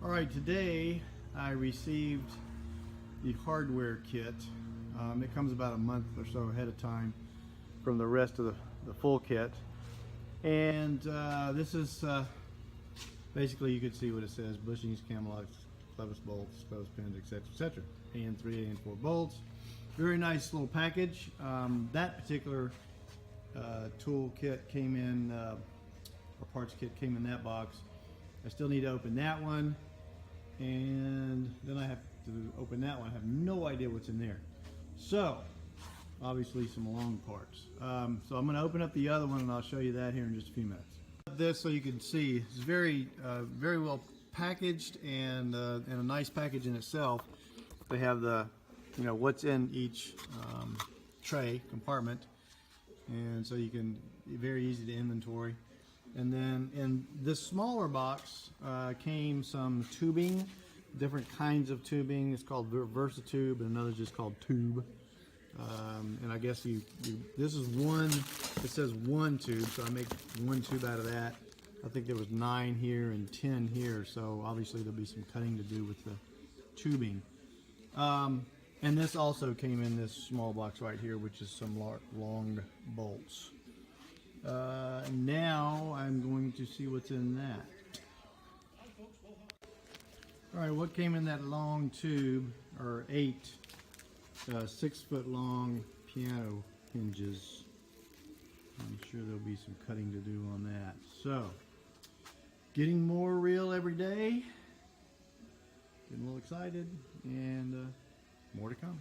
Alright, today I received the hardware kit. It comes about a month or so ahead of time from the rest of the full kit. And this is basically, you can see what it says: bushings, camlocks, clevis bolts, clothespins, etc., etc. AN3, AN4 bolts. Very nice little package. That particular tool kit came in, or parts kit came in that box. I still need to open that one, and then I have to open that one. I have no idea what's in there. So obviously some long parts. So I'm going to open up the other one, and I'll show you that here in just a few minutes. This, so you can see, it's very well packaged, and a nice package in itself. They have the, what's in each tray compartment, and so you can, very easy to inventory. And then in this smaller box came some tubing, different kinds of tubing. It's called VersaTube, and another's just called Tube. And I guess this is one, it says one tube, so I make one tube out of that. I think there was 9 here and 10 here, so obviously there'll be some cutting to do with the tubing. And this also came in this small box right here, which is some long bolts. Now I'm going to see what's in that. Alright, what came in that long tube are 8 6-foot long piano hinges. I'm sure there'll be some cutting to do on that. So, getting more real every day. Getting a little excited, and more to come.